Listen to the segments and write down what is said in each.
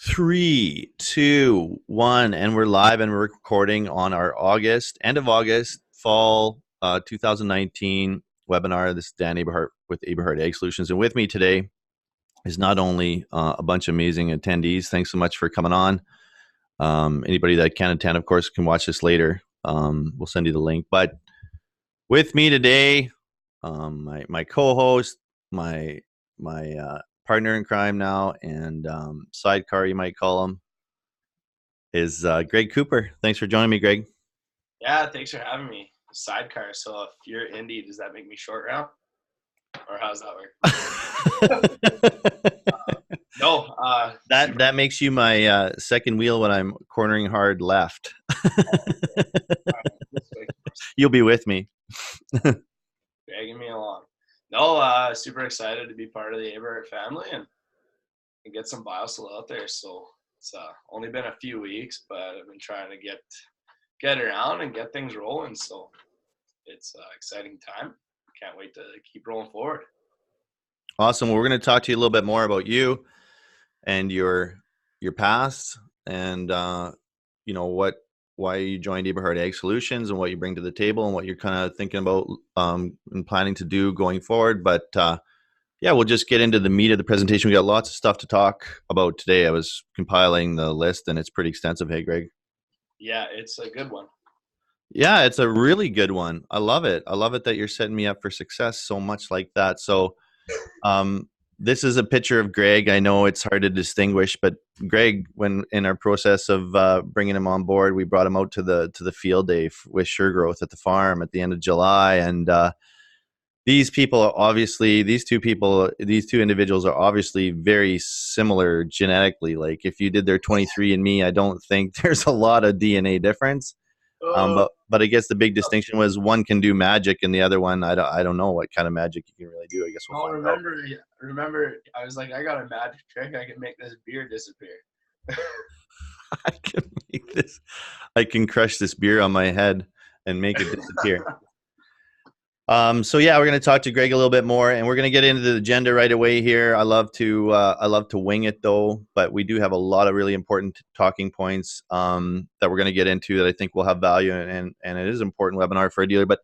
Three, two, one, and we're live and we're recording on our end of August, fall 2019 webinar. This is Dan Aberhart with Aberhart Ag Solutions. And with me today is not only a bunch of amazing attendees. Thanks so much for coming on. Anybody that can attend, of course, can watch this later. We'll send you the link. But with me today, my co-host, my partner in crime now, and sidecar, you might call him, is Greg Cooper. Thanks for joining me, Greg. Yeah, thanks for having me. Sidecar. So if you're Indy, does that make me short round? Or how's that work? No. That makes you my second wheel when I'm cornering hard left. You'll be with me. Dragging me along. No, super excited to be part of the Aberhart family and get some biosol out there. So it's only been a few weeks, but I've been trying to get around and get things rolling. So it's an exciting time. Can't wait to keep rolling forward. Awesome. Well, we're going to talk to you a little bit more about you and your past and why you joined Aberhart Ag Solutions and what you bring to the table and what you're kind of thinking about and planning to do going forward. But yeah, we'll just get into the meat of the presentation. We got lots of stuff to talk about today. I was compiling the list and it's pretty extensive. Hey, Greg. Yeah, it's a good one. Yeah, it's a really good one. I love it. I love it that you're setting me up for success so much like that. So this is a picture of Greg. I know it's hard to distinguish, but Greg, when in our process of bringing him on board, we brought him out to the field day with SureGrowth at the farm at the end of July. And these people are obviously, these two individuals are obviously very similar genetically. Like if you did their 23andMe, I don't think there's a lot of DNA difference. But I guess the big distinction was one can do magic and the other one, I don't know what kind of magic you can really do. I guess we'll find out. Remember, I was like, I got a magic trick. I can make this beer disappear. I can make this. I can crush this beer on my head and make it disappear. So yeah, we're going to talk to Greg a little bit more, and we're going to get into the agenda right away here. I love to wing it though, but we do have a lot of really important talking points that we're going to get into that I think will have value, and it is an important webinar for a dealer. But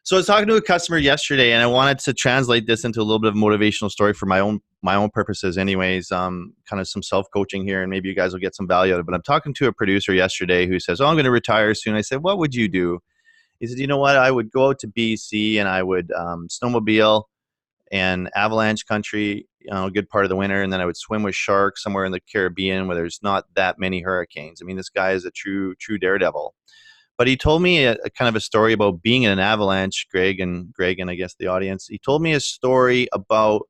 so I was talking to a customer yesterday, and I wanted to translate this into a little bit of a motivational story for my own purposes, anyways. Kind of some self coaching here, and maybe you guys will get some value out of it. But I'm talking to a producer yesterday who says, "Oh, I'm going to retire soon." I said, "What would you do?" He said, "You know what? I would go out to BC and I would snowmobile and avalanche country, a good part of the winter, and then I would swim with sharks somewhere in the Caribbean where there's not that many hurricanes." I mean, this guy is a true daredevil. But he told me a kind of a story about being in an avalanche, Greg, and I guess the audience. He told me a story about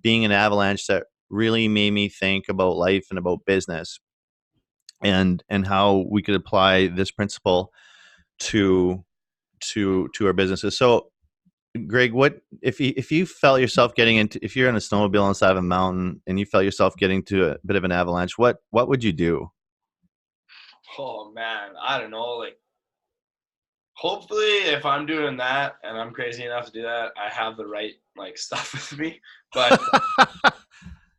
being in an avalanche that really made me think about life and about business, and how we could apply this principle to our businesses. So, Greg, what if you felt yourself getting into, if you're on a snowmobile on the side of a mountain and you felt yourself getting to a bit of an avalanche, what would you do? Oh man, I don't know. Like, hopefully, if I'm doing that and I'm crazy enough to do that, I have the right stuff with me. But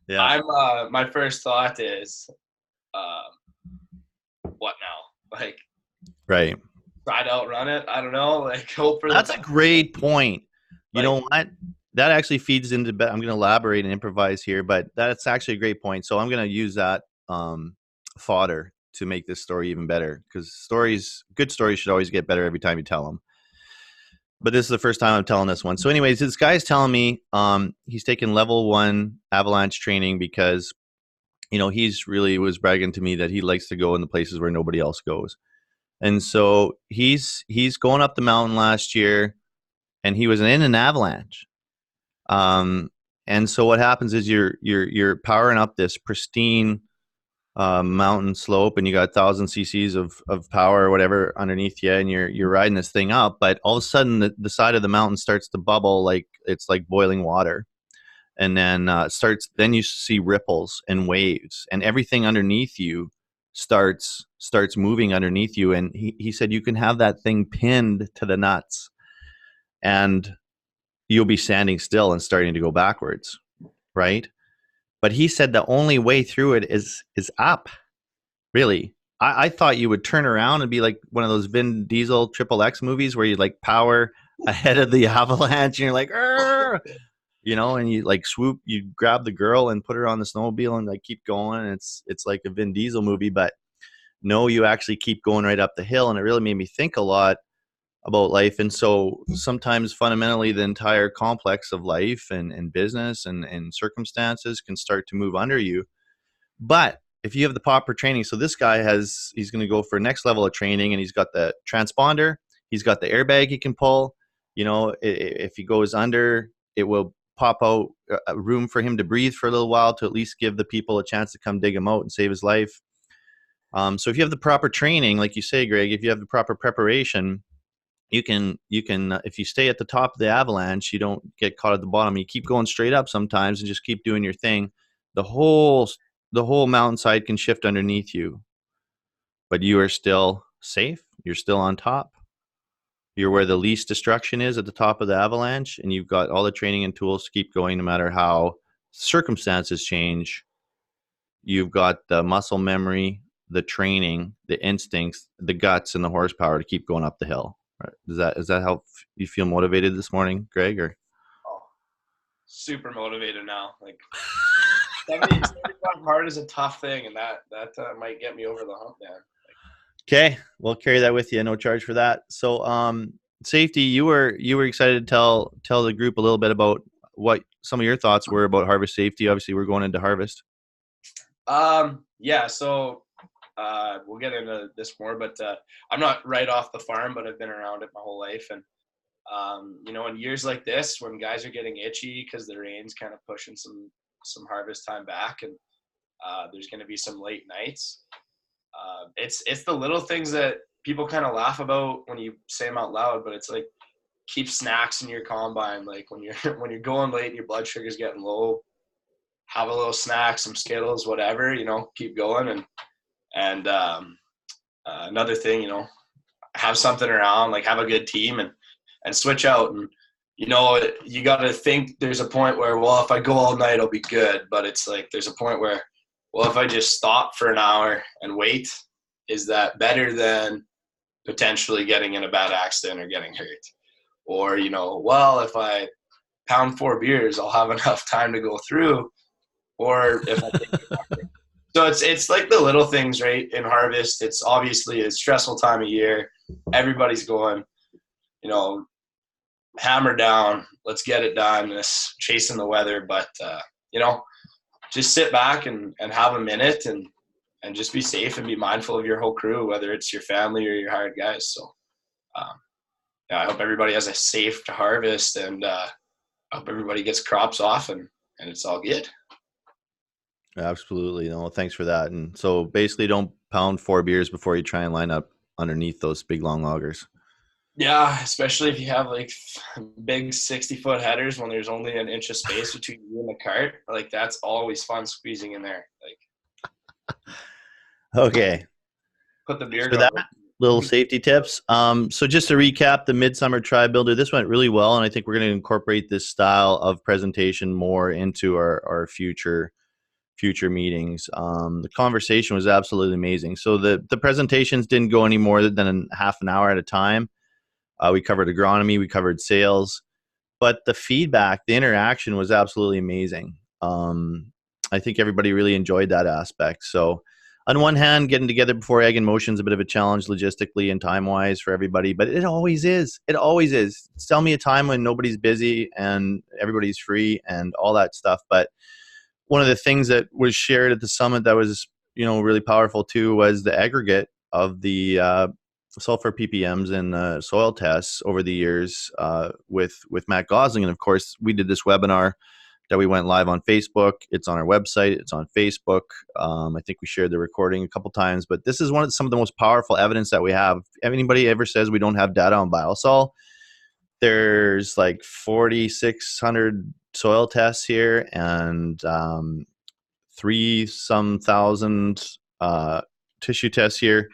yeah, I'm my first thought is, what now? Like, right. Try to outrun it. I don't know. Like, hope for that's a great point. You know what? That actually feeds into. I'm going to elaborate and improvise here, but that's actually a great point. So I'm going to use that fodder to make this story even better, because good stories should always get better every time you tell them. But this is the first time I'm telling this one. So anyways, this guy's telling me he's taken level 1 avalanche training because, he's really was bragging to me that he likes to go in the places where nobody else goes. And so he's going up the mountain last year, and he was in an avalanche. And so what happens is you're powering up this pristine mountain slope, and you got 1,000 cc's of power or whatever underneath you, and you're riding this thing up. But all of a sudden, the side of the mountain starts to bubble like it's like boiling water, and then then you see ripples and waves, and everything underneath you starts moving underneath you. And he said you can have that thing pinned to the nuts, and you'll be standing still and starting to go backwards, right? But he said the only way through it is up. Really, I thought you would turn around and be like one of those Vin Diesel Triple X movies where you like power ahead of the avalanche and you're like, "Arr!" And you like swoop, you grab the girl and put her on the snowmobile and like keep going. And it's like a Vin Diesel movie, but no, you actually keep going right up the hill. And it really made me think a lot about life. And so sometimes fundamentally the entire complex of life and business and circumstances can start to move under you. But if you have the proper training, so this guy he's going to go for next level of training, and he's got the transponder, he's got the airbag he can pull. If he goes under, it will pop out a room for him to breathe for a little while to at least give the people a chance to come dig him out and save his life. So if you have the proper training, like you say, Greg, if you have the proper preparation, you can if you stay at the top of the avalanche, you don't get caught at the bottom. You keep going straight up sometimes and just keep doing your thing. The whole mountainside can shift underneath you, but you are still safe. You're still on top. You're where the least destruction is, at the top of the avalanche, and you've got all the training and tools to keep going no matter how circumstances change. You've got the muscle memory, the training, the instincts, the guts, and the horsepower to keep going up the hill. Right. Does that help you feel motivated this morning, Greg? Or super motivated now. Like 75 hard is a tough thing, and that might get me over the hump, man. Okay, we'll carry that with you. No charge for that. So, safety, you were excited to tell the group a little bit about what some of your thoughts were about harvest safety. Obviously, we're going into harvest. Yeah. So we'll get into this more, but I'm not right off the farm, but I've been around it my whole life, and in years like this, when guys are getting itchy because the rain's kind of pushing some harvest time back, and there's going to be some late nights. It's the little things that people kind of laugh about when you say them out loud, but it's like keep snacks in your combine. Like when you're going late and your blood sugar's getting low, have a little snack, some Skittles, whatever, keep going. And another thing, have something around, like have a good team and switch out. And, you got to think there's a point where, well, if I go all night, I'll be good. But it's like, there's a point where, well, if I just stop for an hour and wait, is that better than potentially getting in a bad accident or getting hurt? Or, well, if I pound 4 beers, I'll have enough time to go through. Or if I think so it's like the little things, right? In harvest, it's obviously a stressful time of year. Everybody's going, hammer down, let's get it done, this chasing the weather. But, just sit back and have a minute and just be safe and be mindful of your whole crew, whether it's your family or your hired guys. So, I hope everybody has a safe harvest, and I hope everybody gets crops off and it's all good. Absolutely. No, thanks for that. And so basically don't pound 4 beers before you try and line up underneath those big long loggers. Yeah, especially if you have like big 60-foot headers when there's only an inch of space between you and the cart. Like that's always fun squeezing in there. Like, okay. Put the beer for that little safety tips. So just to recap, the Midsummer Tribe Builder, this went really well, and I think we're going to incorporate this style of presentation more into our future meetings. The conversation was absolutely amazing. So the presentations didn't go any more than half an hour at a time. We covered agronomy, we covered sales, but the feedback, the interaction was absolutely amazing. I think everybody really enjoyed that aspect. So on one hand, getting together before Ag in Motion is a bit of a challenge logistically and time-wise for everybody, but it always is. It always is. Tell me a time when nobody's busy and everybody's free and all that stuff. But one of the things that was shared at the summit that was, really powerful too was the aggregate of the sulfur ppms and soil tests over the years with Matt Gosling. And of course, we did this webinar that we went live on Facebook. It's on our website. It's on Facebook. I think we shared the recording a couple times, but this is some of the most powerful evidence that we have. If anybody ever says we don't have data on biosol, there's like 4,600 soil tests here and 3,000 tissue tests here.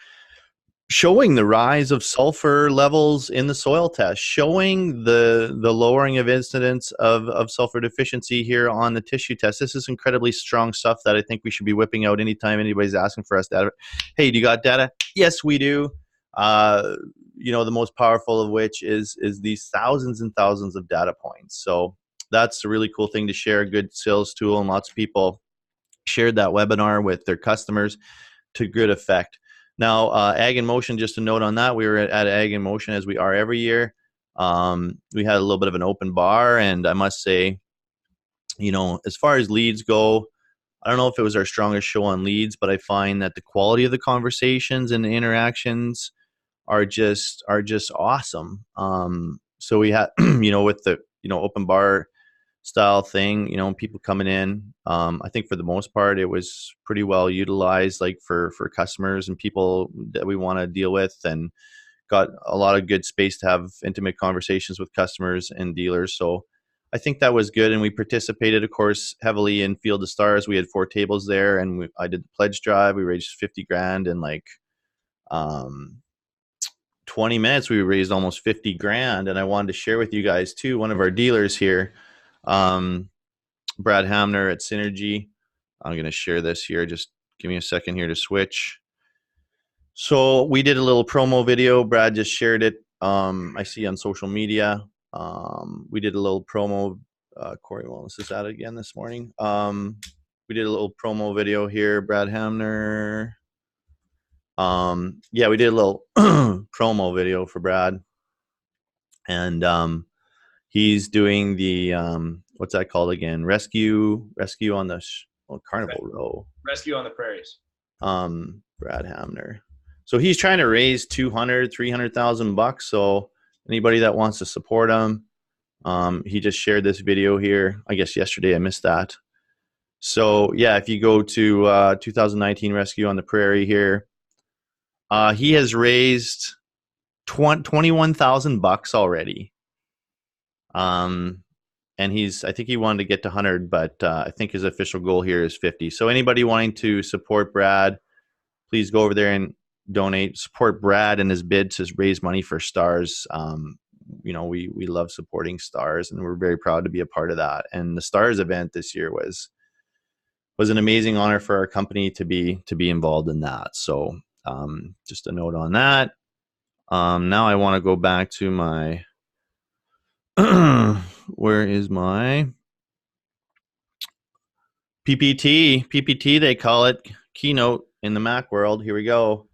showing the rise of sulfur levels in the soil test, showing the lowering of incidence of sulfur deficiency here on the tissue test. This is incredibly strong stuff that I think we should be whipping out anytime anybody's asking for us data. Hey, do you got data? Yes, we do. The most powerful of which is these thousands and thousands of data points. So that's a really cool thing to share, a good sales tool, and lots of people shared that webinar with their customers to good effect. Now, Ag in Motion, just a note on that, we were at Ag in Motion as we are every year. We had a little bit of an open bar, and I must say, as far as leads go, I don't know if it was our strongest show on leads, but I find that the quality of the conversations and the interactions are just awesome. So we had, with the, open bar style thing, people coming in. I think for the most part, it was pretty well utilized, like for customers and people that we want to deal with, and got a lot of good space to have intimate conversations with customers and dealers. So I think that was good. And we participated, of course, heavily in Field of Stars. We had 4 tables there, and I did the pledge drive. We raised 50 grand in like 20 minutes. We raised almost 50 grand. And I wanted to share with you guys too, one of our dealers here, Brad Hamner at Synergy. I'm going to share this here. Just give me a second here to switch. So we did a little promo video. Brad just shared it. I see on social media. We did a little promo. Corey Wellness is at it again this morning. We did a little promo video here. Brad Hamner. We did a little promo video for Brad. And he's doing the what's that called again? Rescue on the Carnival Row. Rescue on the Prairies. Brad Hamner. So he's trying to raise $300,000. So anybody that wants to support him, he just shared this video here. I guess yesterday, I missed that. So yeah, if you go to 2019 Rescue on the Prairie here, he has raised $21,000 already. And I think he wanted to get to 100, but I think his official goal here is 50. So anybody wanting to support Brad, please go over there and donate, support Brad in his bid to raise money for Stars. We love supporting Stars, and we're very proud to be a part of that. And the Stars event this year was an amazing honor for our company to be involved in that. So just a note on that. Now I want to go back to my where is my PPT? PPT, they call it, keynote in the Mac world. Here we go.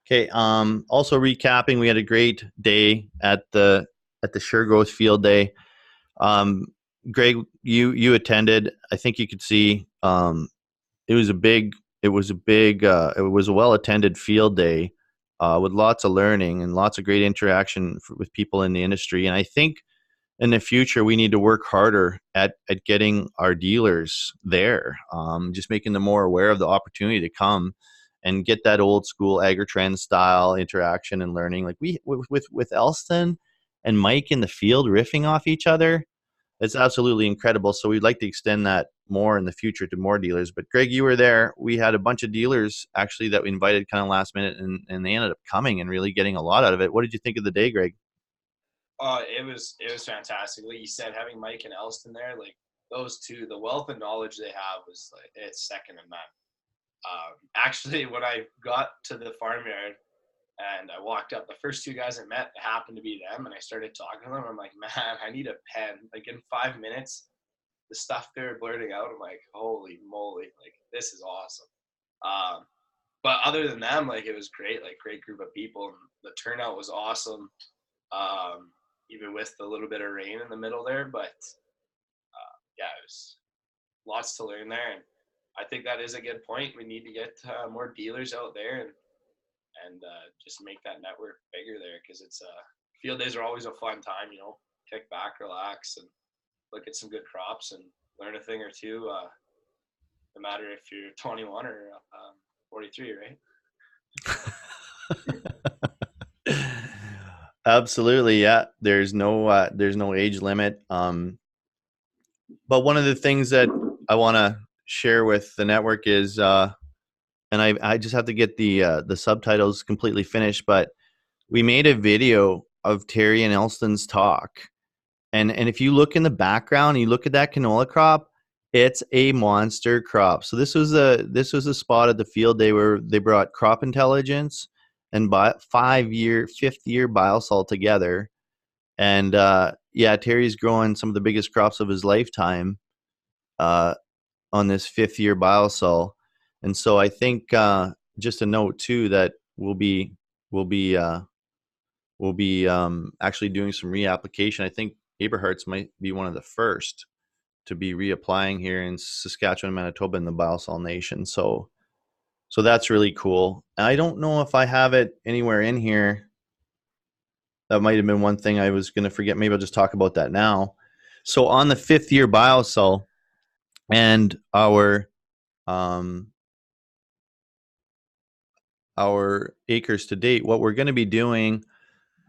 Okay. Also recapping, we had a great day at the SureGrowth Field Day. Greg, you attended. I think you could see it was a well attended field day with lots of learning and lots of great interaction with people in the industry. And I think in the future, we need to work harder at getting our dealers there, just making them more aware of the opportunity to come and get that old school Agritrend style interaction and learning. Like we with Elston and Mike in the field riffing off each other, it's absolutely incredible. So we'd like to extend that more in the future to more dealers. But Greg, you were there. We had a bunch of dealers actually that we invited kind of last minute, and they ended up coming and really getting a lot out of it. What did you think of the day, Greg? It was fantastic. Like you said, having Mike and Elston there, like those two, the wealth of knowledge they have was like, it's second to none. Actually, when I got to the farmyard and I walked up, the first 2 guys I met happened to be them, and I started talking to them. I'm like, man, I need a pen. Like in 5 minutes, the stuff they were blurting out, I'm like, holy moly, like this is awesome. But other than them, like it was great, like great group of people. And the turnout was awesome. Even with the little bit of rain in the middle there, but it was lots to learn there. And I think that is a good point. We need to get more dealers out there and just make that network bigger there, because it's field days are always a fun time, kick back, relax, and look at some good crops and learn a thing or two, no matter if you're 21 or 43, right? Absolutely, yeah. There's no age limit. But one of the things that I want to share with the network is and I just have to get the subtitles completely finished. But we made a video of Terry and Elston's talk, and if you look in the background, you look at that canola crop, it's a monster crop. So this was a spot at the field. They brought crop intelligence and 5 year, 5th year biosol together, and yeah, Terry's growing some of the biggest crops of his lifetime uh, on this 5th year biosol. And so I think just a note too that we'll be actually doing some reapplication. I think Eberhardt's might be one of the first to be reapplying here in Saskatchewan and Manitoba in the Biosol Nation. So that's really cool. I don't know if I have it anywhere in here. That might have been one thing I was going to forget. Maybe I'll just talk about that now. So on the 5th year Biosol and our acres to date, what we're going to be doing,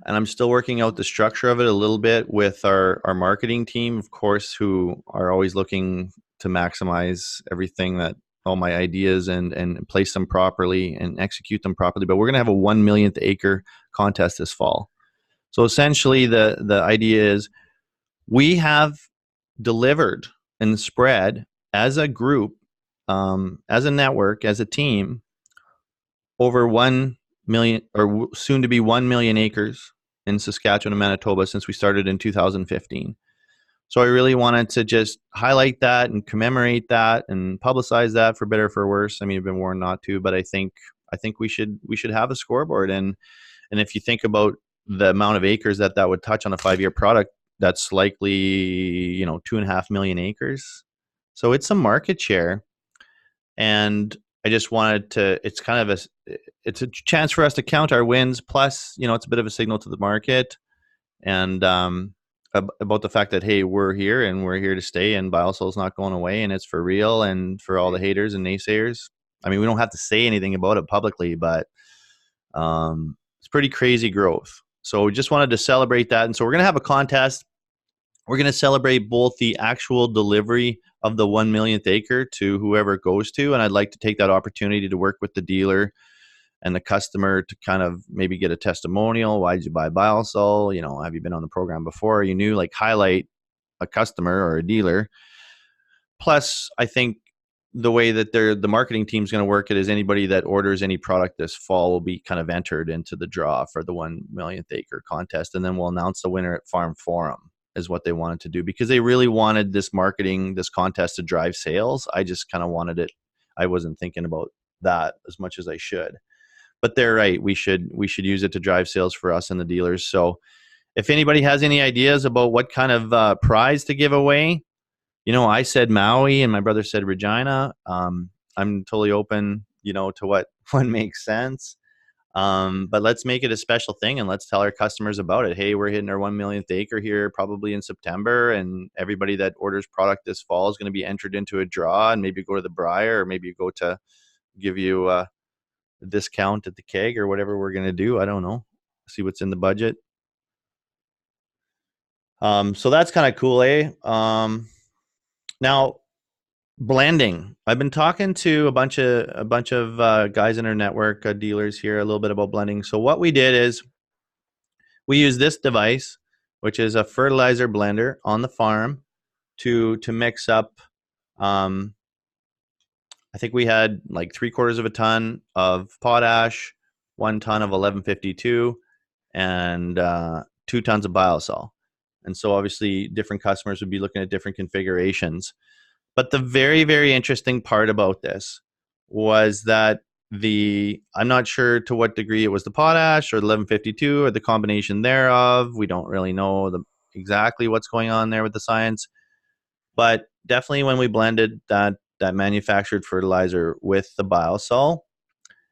and I'm still working out the structure of it a little bit with our marketing team, of course, who are always looking to maximize everything, that all my ideas, and place them properly and execute them properly. But we're going to have a 1 millionth acre contest this fall. So essentially the idea is we have delivered and spread as a group, as a network, as a team, over 1 million, or soon to be 1 million acres in Saskatchewan and Manitoba since we started in 2015. So I really wanted to just highlight that and commemorate that and publicize that, for better or for worse. I mean, I've been warned not to, but I think we should have a scoreboard. And if you think about the amount of acres that would touch on a 5 year product, that's likely 2.5 million acres. So it's some market share, and I just wanted to. It's a chance for us to count our wins. Plus, it's a bit of a signal to the market, and about the fact that, hey, we're here and we're here to stay, and Biosol's not going away, and it's for real. And for all the haters and naysayers, I mean, we don't have to say anything about it publicly, but it's pretty crazy growth. So we just wanted to celebrate that, and so we're going to have a contest. We're going to celebrate both the actual delivery of the 1 millionth acre to whoever it goes to, and I'd like to take that opportunity to work with the dealer and the customer to kind of maybe get a testimonial. Why did you buy Biosol? Have you been on the program before? You knew, like, highlight a customer or a dealer. Plus, I think the way that the marketing team is going to work it is anybody that orders any product this fall will be kind of entered into the draw for the 1 millionth acre contest. And then we'll announce the winner at Farm Forum, is what they wanted to do, because they really wanted this contest to drive sales. I just kind of wanted it. I wasn't thinking about that as much as I should. But they're right. We should use it to drive sales for us and the dealers. So if anybody has any ideas about what kind of prize to give away, I said Maui and my brother said Regina. I'm totally open, to what makes sense. But let's make it a special thing, and let's tell our customers about it. Hey, we're hitting our 1 millionth acre here probably in September, and everybody that orders product this fall is going to be entered into a draw, and maybe go to the Briar, or maybe go to give you a discount at the keg, or whatever we're going to do. I don't know. See what's in the budget. So that's kind of cool, eh? Now, blending. I've been talking to a bunch of guys in our network, dealers here, a little bit about blending. So what we did is we use this device, which is a fertilizer blender on the farm, to mix up. I think we had like 3/4 of a ton of potash, 1 ton of 1152, and 2 tons of biosol. And so obviously different customers would be looking at different configurations. But the very, very interesting part about this was that I'm not sure to what degree it was the potash or the 1152 or the combination thereof. We don't really know exactly what's going on there with the science. But definitely when we blended that manufactured fertilizer with the biosol,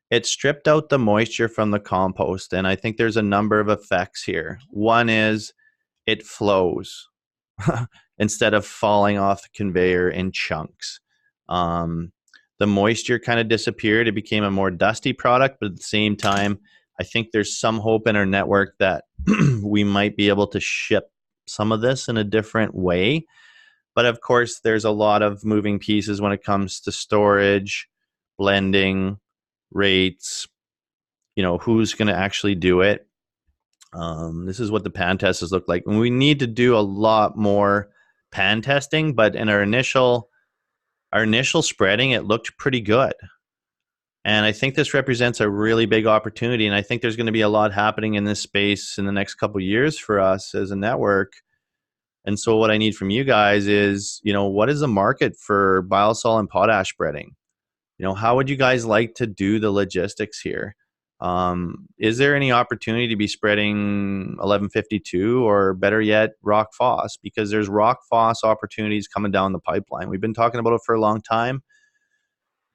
it stripped out the moisture from the compost. And I think there's a number of effects here. One is it flows instead of falling off the conveyor in chunks. The moisture kind of disappeared. It became a more dusty product, but at the same time, I think there's some hope in our network that we might be able to ship some of this in a different way. But of course, there's a lot of moving pieces when it comes to storage, blending, rates, who's going to actually do it. This is what the pan test has looked like. And we need to do a lot more pan testing, but in our initial spreading, it looked pretty good. And I think this represents a really big opportunity. And I think there's going to be a lot happening in this space in the next couple of years for us as a network. And so what I need from you guys is, what is the market for biosol and potash spreading? How would you guys like to do the logistics here? Is there any opportunity to be spreading 1152 or better yet, rock phos? Because there's rock phos opportunities coming down the pipeline. We've been talking about it for a long time.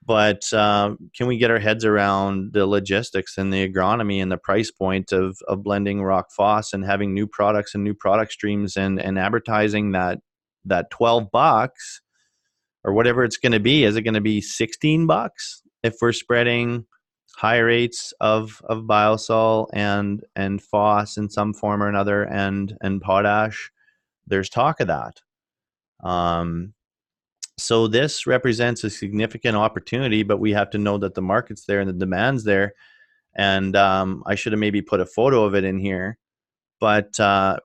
But can we get our heads around the logistics and the agronomy and the price point of blending rock phos and having new products and new product streams and advertising that $12 or whatever it's going to be? Is it going to be $16 if we're spreading high rates of biosol and phos in some form or another and potash? There's talk of that. So this represents a significant opportunity, but we have to know that the market's there and the demand's there. And I should have maybe put a photo of it in here. But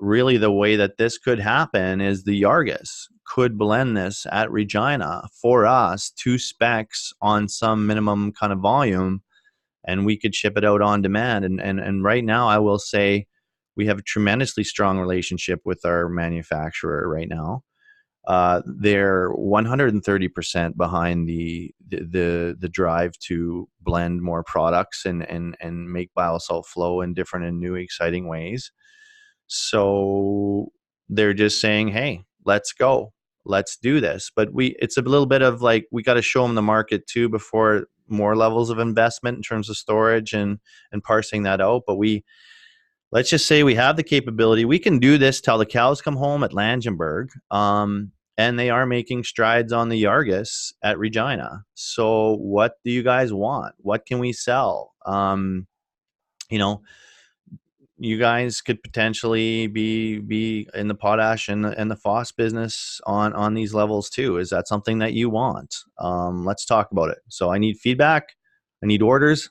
really the way that this could happen is the Argus could blend this at Regina for us to specs on some minimum kind of volume, and we could ship it out on demand. And right now I will say we have a tremendously strong relationship with our manufacturer right now. They're 130% behind the drive to blend more products and make biosol flow in different and new exciting ways. So they're just saying, hey, let's go, let's do this. But it's a little bit of like, we got to show them the market too before more levels of investment in terms of storage and parsing that out. But let's just say we have the capability. We can do this till the cows come home at Langenberg. And they are making strides on the Argus at Regina. So what do you guys want? What can we sell? You guys could potentially be in the potash and the phos business on these levels too. Is that something that you want? Let's talk about it. So I need feedback. I need orders.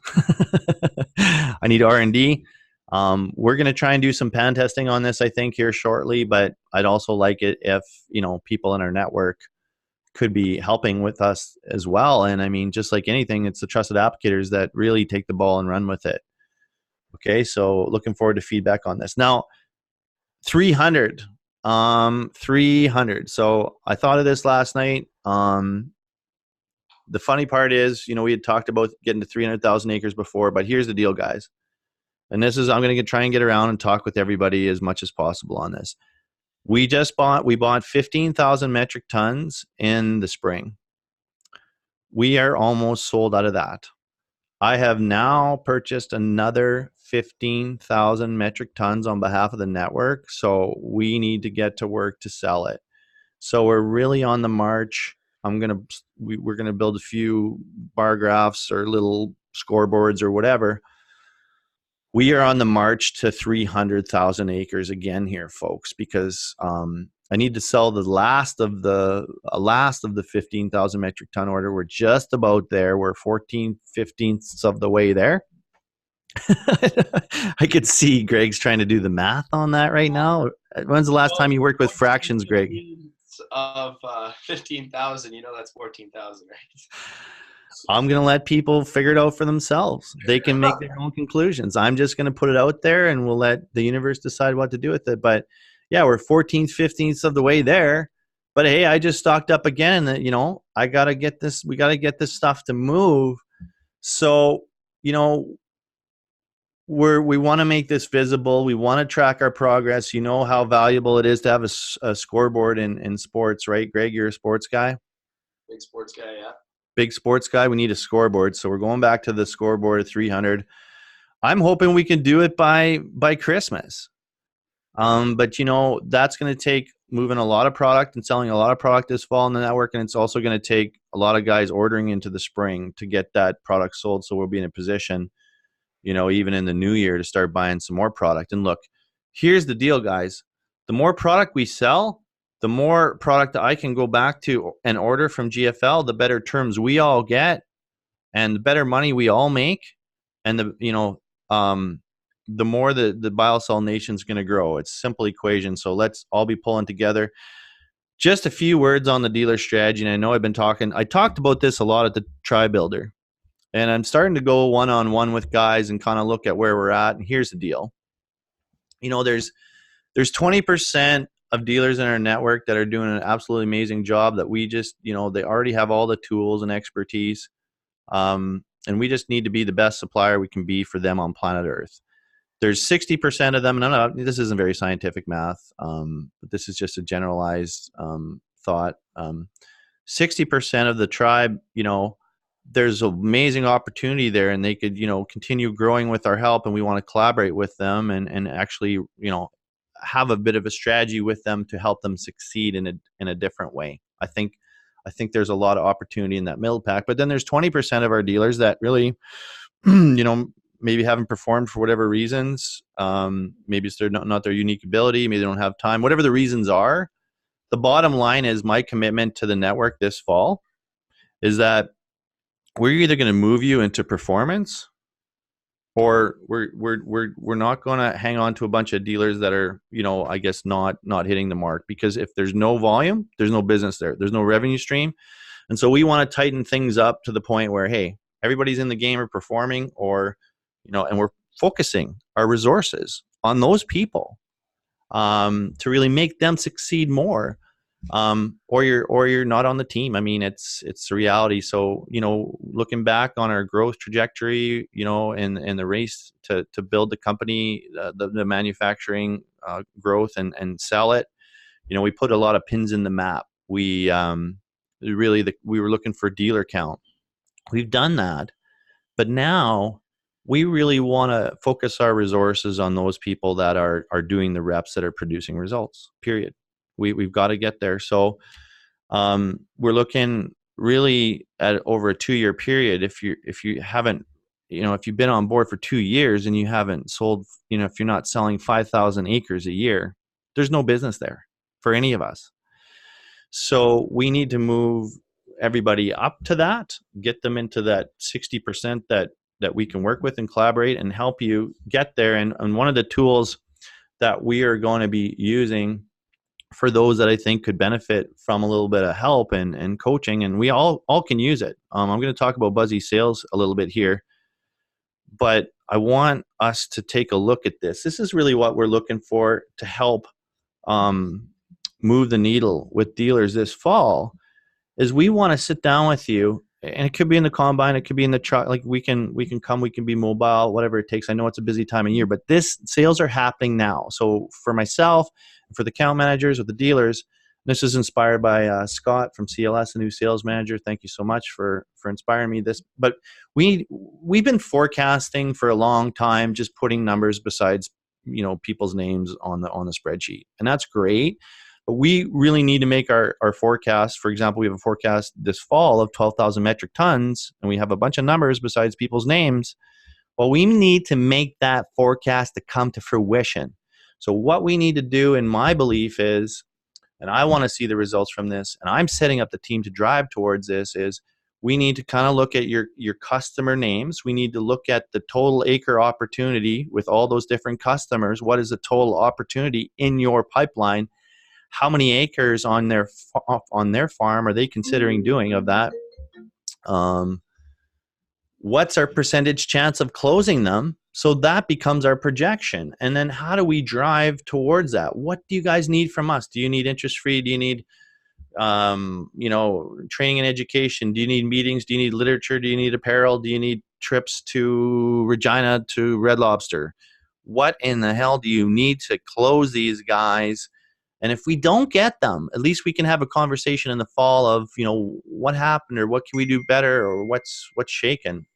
I need R&D. We're going to try and do some pan testing on this, I think, here shortly, but I'd also like it if, people in our network could be helping with us as well. And I mean, just like anything, it's the trusted applicators that really take the ball and run with it. Okay. So looking forward to feedback on this. Now, 300. So I thought of this last night. The funny part is, we had talked about getting to 300,000 acres before, but here's the deal, guys. And this is, I'm going to try and get around and talk with everybody as much as possible on this. We bought 15,000 metric tons in the spring. We are almost sold out of that. I have now purchased another 15,000 metric tons on behalf of the network. So we need to get to work to sell it. So we're really on the march. We're going to build a few bar graphs or little scoreboards or whatever. We are on the march to 300,000 acres again here, folks, because I need to sell the last of the 15,000 metric ton order. We're just about there. We're 15ths of the way there. I could see Greg's trying to do the math on that right now. When's the last time you worked with fractions, Greg? Of 15,000, that's 14,000, right? I'm going to let people figure it out for themselves. They can make their own conclusions. I'm just going to put it out there and we'll let the universe decide what to do with it. But yeah, we're 14th, 15th of the way there. But hey, I just stocked up again. I got to get this. We got to get this stuff to move. So, we want to make this visible. We want to track our progress. You know how valuable it is to have a scoreboard in sports, right? Greg, you're a sports guy. Big sports guy, yeah. Big sports guy. We need a scoreboard. So we're going back to the scoreboard at 300. I'm hoping we can do it by Christmas. But that's going to take moving a lot of product and selling a lot of product this fall in the network. And it's also going to take a lot of guys ordering into the spring to get that product sold. So we'll be in a position, even in the new year to start buying some more product. And look, here's the deal, guys. The more product we sell, the more product I can go back to and order from GFL, the better terms we all get. And the better money we all make, and the more the Biosol Nation's going to grow. It's a simple equation. So let's all be pulling together. Just a few words on the dealer strategy. And I know I talked about this a lot at the Tri Builder, and I'm starting to go one-on-one with guys and kind of look at where we're at. And here's the deal. There's 20% of dealers in our network that are doing an absolutely amazing job that we just, they already have all the tools and expertise. And we just need to be the best supplier we can be for them on planet Earth. There's 60% of them, and this isn't very scientific math, but this is just a generalized thought. 60% of the tribe, there's amazing opportunity there, and they could, continue growing with our help, and we want to collaborate with them and actually, have a bit of a strategy with them to help them succeed in a different way. I think there's a lot of opportunity in that middle pack, but then there's 20% of our dealers that really, maybe haven't performed for whatever reasons. Maybe it's not their unique ability. Maybe they don't have time. Whatever the reasons are, the bottom line is my commitment to the network this fall is that we're either going to move you into performance, or we're not going to hang on to a bunch of dealers that are, I guess not hitting the mark. Because if there's no volume, there's no business there. There's no revenue stream. And so we want to tighten things up to the point where, hey, everybody's in the game or performing, or and we're focusing our resources on those people to really make them succeed more. Or you're not on the team. I mean, it's the reality. So, looking back on our growth trajectory, and the race to build the company, the manufacturing growth and sell it, we put a lot of pins in the map. We were looking for dealer count. We've done that, but now we really want to focus our resources on those people that are doing the reps that are producing results, period. We've got to get there. So we're looking really at over a 2-year period. If you haven't, if you've been on board for 2 years and you haven't sold, if you're not selling 5,000 acres a year, there's no business there for any of us. So we need to move everybody up to that, get them into that 60% that we can work with and collaborate and help you get there. And one of the tools that we are going to be using for those that I think could benefit from a little bit of help and coaching, and we all can use it. I'm going to talk about Buzzy Sales a little bit here, but I want us to take a look at this. This is really what we're looking for to help move the needle with dealers this fall. Is we want to sit down with you, and it could be in the combine, it could be in the truck. Like we can come, we can be mobile, whatever it takes. I know it's a busy time of year, but this sales are happening now. So for myself, for the account managers or the dealers, this is inspired by Scott from CLS, a new sales manager. Thank you so much for inspiring me this. But we've been forecasting for a long time, just putting numbers besides people's names on the spreadsheet, and that's great. But we really need to make our forecast. For example, we have a forecast this fall of 12,000 metric tons, and we have a bunch of numbers besides people's names. Well, we need to make that forecast to come to fruition. So what we need to do, in my belief, is, and I want to see the results from this, and I'm setting up the team to drive towards this, is we need to kind of look at your customer names. We need to look at the total acre opportunity with all those different customers. What is the total opportunity in your pipeline? How many acres on their farm are they considering doing of that? What's our percentage chance of closing them? So that becomes our projection. And then how do we drive towards that? What do you guys need from us? Do you need interest-free? Do you need, training and education? Do you need meetings? Do you need literature? Do you need apparel? Do you need trips to Regina, to Red Lobster? What in the hell do you need to close these guys? And if we don't get them, at least we can have a conversation in the fall of, what happened, or what can we do better, or what's shaken.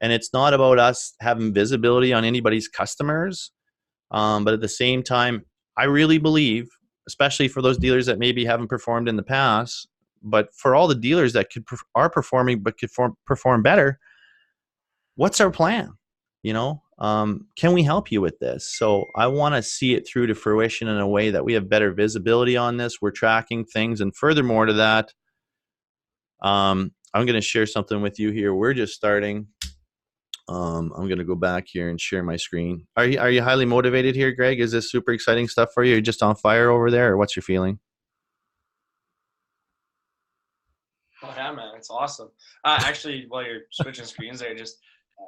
And it's not about us having visibility on anybody's customers. But at the same time, I really believe, especially for those dealers that maybe haven't performed in the past, but for all the dealers that are performing but could perform better, what's our plan? Can we help you with this? So I want to see it through to fruition in a way that we have better visibility on this. We're tracking things. And furthermore to that, I'm going to share something with you here. We're just starting. I'm going to go back here and share my screen. Are you highly motivated here, Greg? Is this super exciting stuff for you? You're just on fire over there, or what's your feeling? Oh yeah, man, it's awesome. Actually, while you're switching screens there, just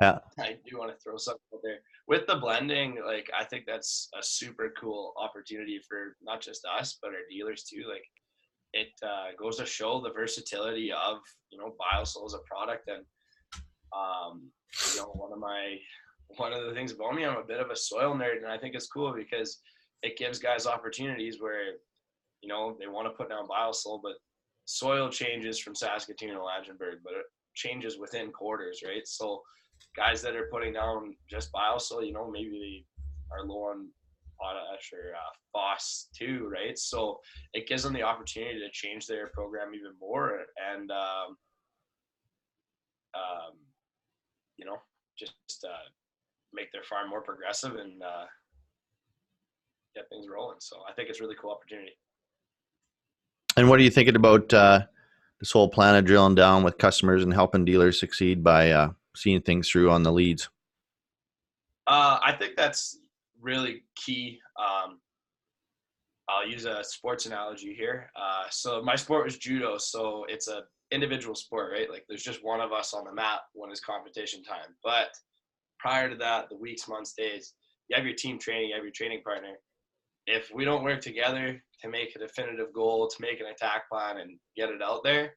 Yeah. I do want to throw something out there with the blending. Like, I think that's a super cool opportunity for not just us but our dealers too. Like, it goes to show the versatility of Biosil as a product. And one of the things about me, I'm a bit of a soil nerd, and I think it's cool because it gives guys opportunities where they want to put down Biosil, but soil changes from Saskatoon to Langenburg, but it changes within quarters, right? So guys that are putting down just Biosil, maybe they are low on potash or phos too, right? So it gives them the opportunity to change their program even more, and just make their farm more progressive and get things rolling. So I think it's a really cool opportunity. And what are you thinking about this whole plan of drilling down with customers and helping dealers succeed by seeing things through on the leads? I think that's really key. I'll use a sports analogy here. So my sport was judo, so it's a individual sport, right? Like, there's just one of us on the mat when it's competition time. But prior to that, the weeks, months, days, you have your team training, you have your training partner. If we don't work together to make a definitive goal, to make an attack plan and get it out there,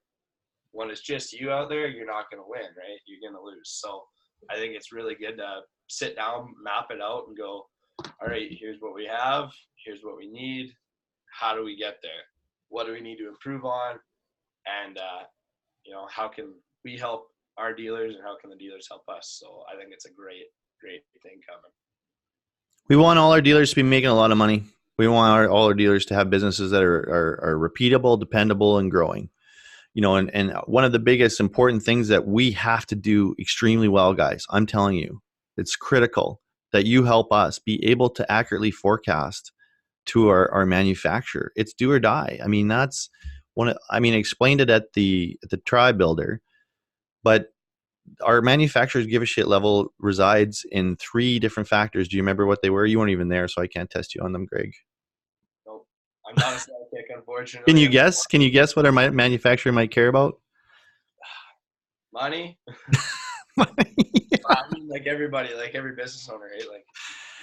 when it's just you out there, you're not going to win, right? You're going to lose. So I think it's really good to sit down, map it out, and go, all right, here's what we have, here's what we need, how do we get there? What do we need to improve on? And how can we help our dealers, and how can the dealers help us? So I think it's a great thing coming. We want all our dealers to be making a lot of money. We want all our dealers to have businesses that are repeatable, dependable, and growing. And one of the biggest important things that we have to do extremely well, guys, I'm telling you, it's critical that you help us be able to accurately forecast to our manufacturer. It's do or die. I mean, that's I explained it at the Tribe Builder, but our manufacturer's give a shit level resides in 3 different factors. Do you remember what they were? You weren't even there, so I can't test you on them, Greg. Nope. I'm not a psychic, unfortunately. Can you guess? Can you guess what our manufacturer might care about? Money. Money. I mean, like everybody, like every business owner, right? Like,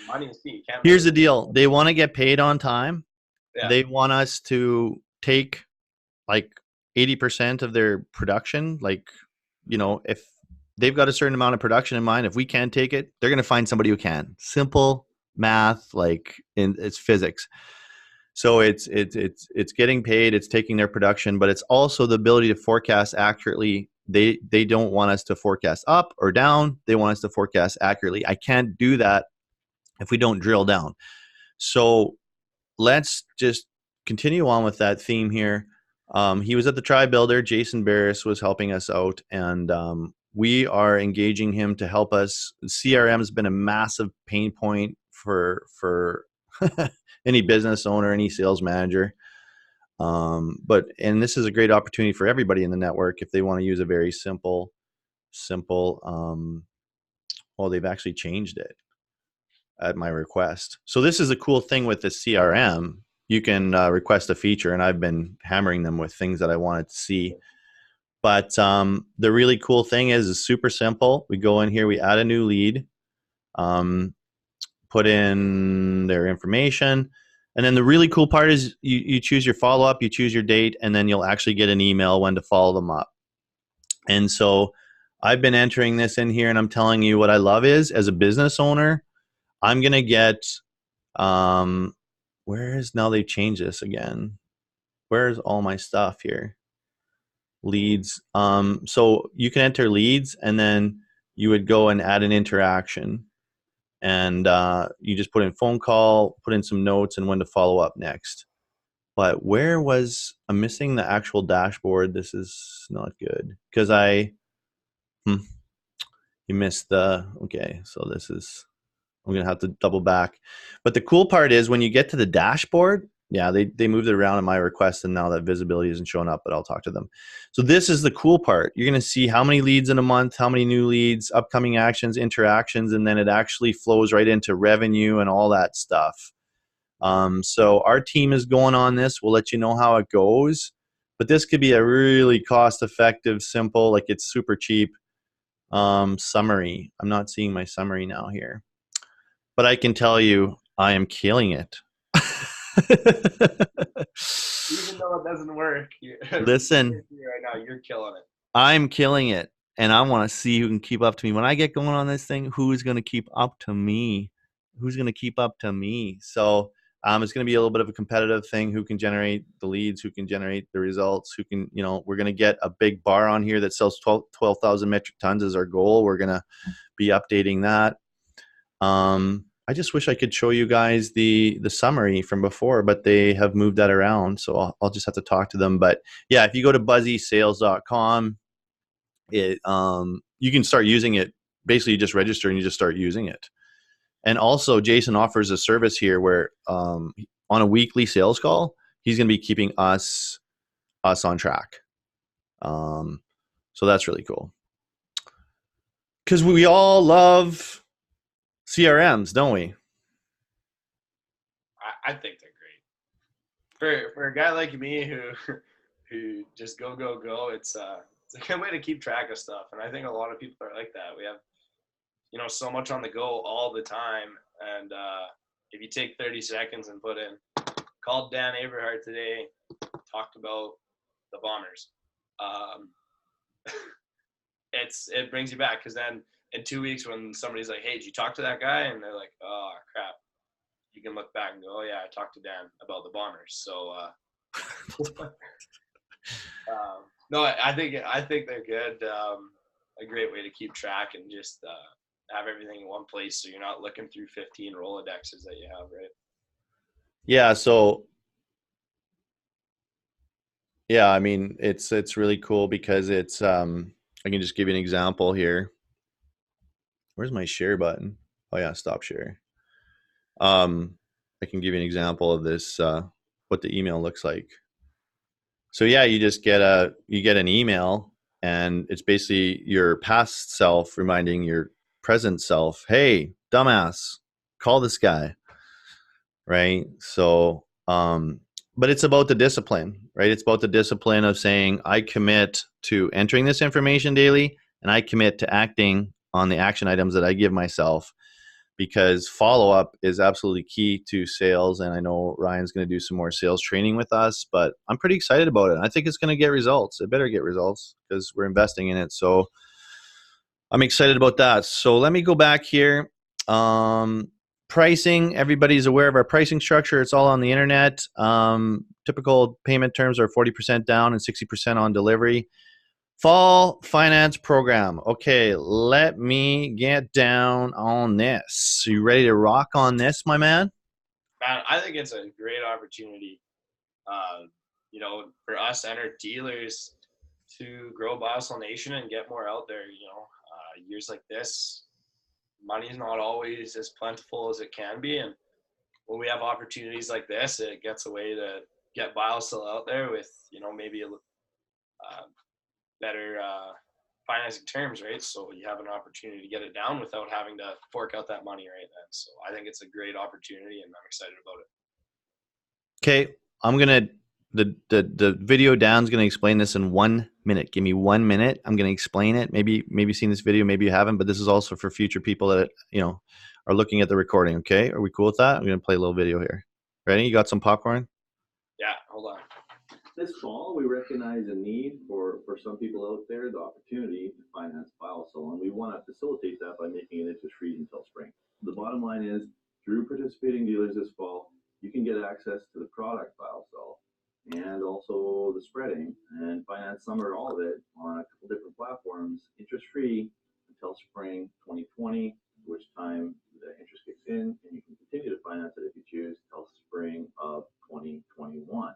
money is key. Here's the deal. They want to get paid on time. Yeah. They want us to take like 80% of their production. Like, if they've got a certain amount of production in mind, if we can't take it, they're going to find somebody who can. Simple math, it's physics. So it's getting paid, it's taking their production, but it's also the ability to forecast accurately. They don't want us to forecast up or down. They want us to forecast accurately. I can't do that if we don't drill down. So let's just continue on with that theme here. He was at the Tribe Builder. Jason Barris was helping us out, and we are engaging him to help us. CRM has been a massive pain point for any business owner, any sales manager. But this is a great opportunity for everybody in the network if they want to use a very simple. Well, they've actually changed it at my request. So this is a cool thing with the CRM. You can request a feature, and I've been hammering them with things that I wanted to see. But the really cool thing is it's super simple. We go in here, we add a new lead, put in their information, and then the really cool part is you choose your follow-up, you choose your date, and then you'll actually get an email when to follow them up. And so I've been entering this in here, and I'm telling you what I love is, as a business owner, I'm going to get, now they've changed this again. Where's all my stuff here? Leads. So you can enter leads, and then you would go and add an interaction. And you just put in phone call, put in some notes, and when to follow up next. But I'm missing the actual dashboard. This is not good because you missed okay. So I'm going to have to double back. But the cool part is when you get to the dashboard, Yeah, they moved it around in my request, and now that visibility isn't showing up, but I'll talk to them. So this is the cool part. You're going to see how many leads in a month, how many new leads, upcoming actions, interactions, and then it actually flows right into revenue and all that stuff. So our team is going on this. We'll let you know how it goes. But this could be a really cost-effective, simple, like it's super cheap summary. I'm not seeing my summary now here. But I can tell you I am killing it. Even though it doesn't work, Listen, right now you're killing it. I'm killing it, and I want to see who can keep up to me. When I get going on this thing, who's going to keep up to me? Who's going to keep up to me? So it's going to be a little bit of a competitive thing. Who can generate the leads? Who can generate the results? Who can, we're going to get a big bar on here that sells 12,000 metric tons as our goal. We're going to be updating that. I just wish I could show you guys the summary from before, but they have moved that around. So I'll just have to talk to them. But yeah, if you go to buzzysales.com, you can start using it. Basically, you just register and you just start using it. And also, Jason offers a service here where on a weekly sales call, he's going to be keeping us on track. So that's really cool. Because we all love CRMs, don't we? I think they're great. For a guy like me who just go, it's a good way to keep track of stuff. And I think a lot of people are like that. We have, so much on the go all the time. And if you take 30 seconds and put in, called Dan Averhart today, talked about the Bombers. It brings you back, because then in 2 weeks when somebody's like, hey, did you talk to that guy? And they're like, oh, crap. You can look back and go, oh, yeah, I talked to Dan about the Bombers. So, no, I think they're good. A great way to keep track and just have everything in one place, so you're not looking through 15 Rolodexes that you have, right? Yeah. So, yeah, I mean, it's really cool because it's I can just give you an example here. Where's my share button? Oh yeah, stop share. I can give you an example of this, what the email looks like. So yeah, you just get an email, and it's basically your past self reminding your present self, hey, dumbass, call this guy. Right. So but it's about the discipline, right? It's about the discipline of saying, I commit to entering this information daily, and I commit to acting on the action items that I give myself, because follow-up is absolutely key to sales. And I know Ryan's going to do some more sales training with us, but I'm pretty excited about it. I think it's going to get results. It better get results because we're investing in it. So I'm excited about that. So let me go back here. Pricing, everybody's aware of our pricing structure. It's all on the internet. Typical payment terms are 40% down and 60% on delivery. Fall finance program. Okay, let me get down on this. You ready to rock on this, my man? Man, I think it's a great opportunity, for us and our dealers to grow Biosol Nation and get more out there. Years like this, money's not always as plentiful as it can be, and when we have opportunities like this, it gets a way to get Biosol out there with maybe a better financing terms, right? So you have an opportunity to get it down without having to fork out that money right then. So I think it's a great opportunity, and I'm excited about it. Okay, I'm gonna the video Dan's gonna explain this in 1 minute. Give me 1 minute. I'm gonna explain it. Maybe you've seen this video, maybe you haven't, but this is also for future people that are looking at the recording. Okay, are we cool with that? I'm gonna play a little video here. Ready? You got some popcorn? Yeah, hold on. This fall, we recognize a need for some people out there, the opportunity to finance Biosol, and we want to facilitate that by making it interest-free until spring. The bottom line is, through participating dealers this fall, you can get access to the product Biosol and also the spreading and finance some or all of it on a couple different platforms, interest-free until spring 2020, which time the interest kicks in, and you can continue to finance it if you choose until spring of 2021.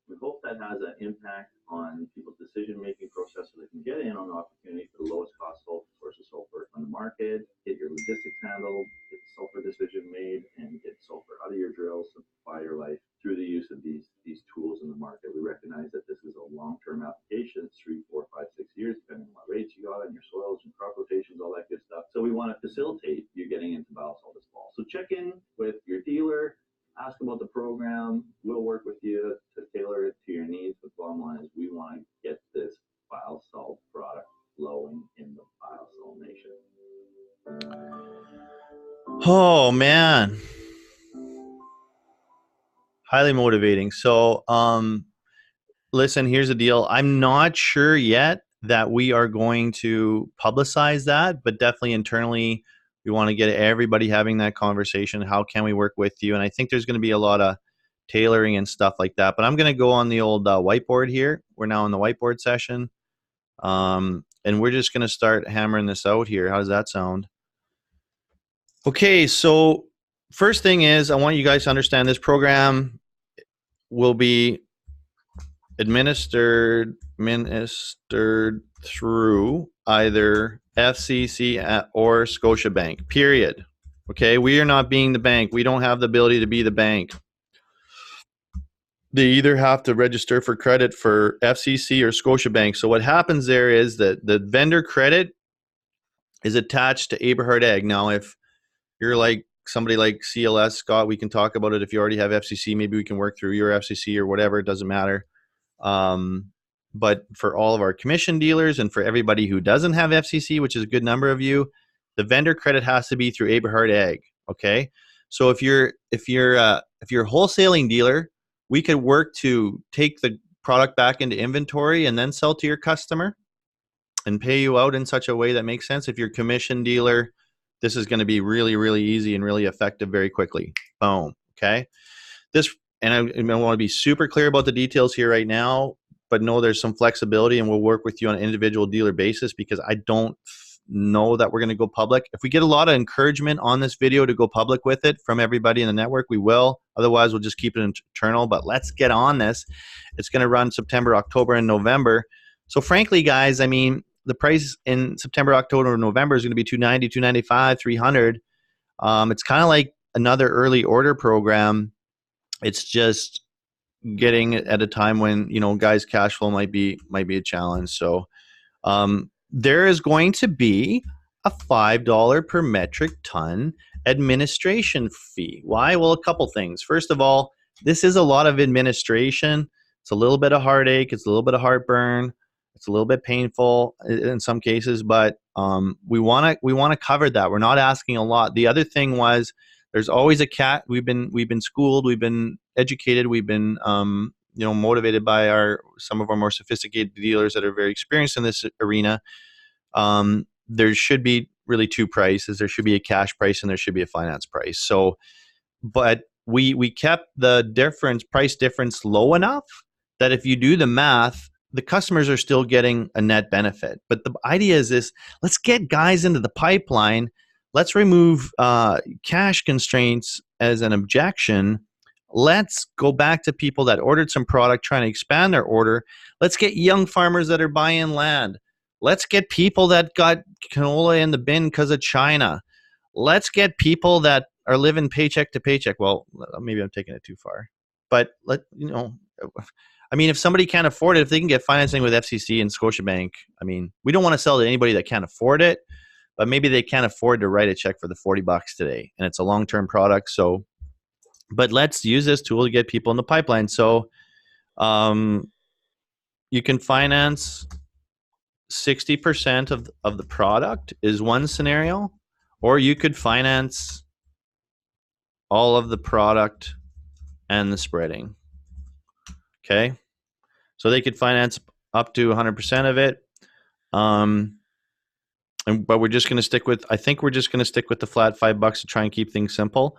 We hope that has an impact on people's decision-making process so they can get in on the opportunity for the lowest cost source of sulfur on the market, get your logistics handled, get the sulfur decision made, and get sulfur out of your drills, simplify your life through the use of power quotations, all that good stuff. So we want to facilitate you getting into biosol this fall. So check in with your dealer, ask about the program. We'll work with you to tailor it to your needs. But bottom line is we want to get this biosol product flowing in the biosol nation. Oh man, highly motivating. So listen, here's the deal. I'm not sure yet that we are going to publicize that, but definitely internally we want to get everybody having that conversation. How can we work with you? And I think there's going to be a lot of tailoring and stuff like that. But I'm going to go on the old whiteboard here. We're now in the whiteboard session. And we're just going to start hammering this out here. How does that sound? Okay, so first thing is I want you guys to understand this program will be administered through either FCC or Scotiabank, period. Okay, we are not being the bank. We don't have the ability to be the bank. They either have to register for credit for FCC or Scotiabank. So what happens there is that the vendor credit is attached to Eberhard Ag. Now, if you're like somebody like CLS, Scott, we can talk about it. If you already have FCC, maybe we can work through your FCC or whatever. It doesn't matter. But for all of our commission dealers and for everybody who doesn't have FCC, which is a good number of you, the vendor credit has to be through Eberhard Ag. Okay, so if you're a wholesaling dealer, we could work to take the product back into inventory and then sell to your customer and pay you out in such a way that makes sense. If you're a commission dealer, this is going to be really, really easy and really effective very quickly. Boom. Okay. And I want to be super clear about the details here right now, but know there's some flexibility and we'll work with you on an individual dealer basis because I don't know that we're going to go public. If we get a lot of encouragement on this video to go public with it from everybody in the network, we will. Otherwise, we'll just keep it internal, but let's get on this. It's going to run September, October, and November. So frankly, guys, I mean, the price in September, October, and November is going to be $290, $295, $300. It's kind of like another early order program. It's just getting it at a time when, you know, guys, cash flow might be a challenge. So there is going to be a $5 per metric ton administration fee. Why? Well, a couple things. First of all, this is a lot of administration. It's a little bit of heartache. It's a little bit of heartburn. It's a little bit painful in some cases, but we want to cover that. We're not asking a lot. The other thing was there's always a cat. We've been schooled. We've been educated. We've been motivated by some of our more sophisticated dealers that are very experienced in this arena. There should be really two prices. There should be a cash price and there should be a finance price. So, but we kept the price difference low enough that if you do the math, the customers are still getting a net benefit. But the idea is this: let's get guys into the pipeline. Let's remove cash constraints as an objection. Let's go back to people that ordered some product, trying to expand their order. Let's get young farmers that are buying land. Let's get people that got canola in the bin because of China. Let's get people that are living paycheck to paycheck. Well, maybe I'm taking it too far. But if somebody can't afford it, if they can get financing with FCC and Scotiabank, we don't want to sell to anybody that can't afford it, but maybe they can't afford to write a check for the $40 today, and it's a long-term product. So, but let's use this tool to get people in the pipeline. So, you can finance 60% of the product is one scenario, or you could finance all of the product and the spreading. Okay, so they could finance up to 100% of it, but we're just going to stick with. I think we're just going to stick with the flat $5 to try and keep things simple.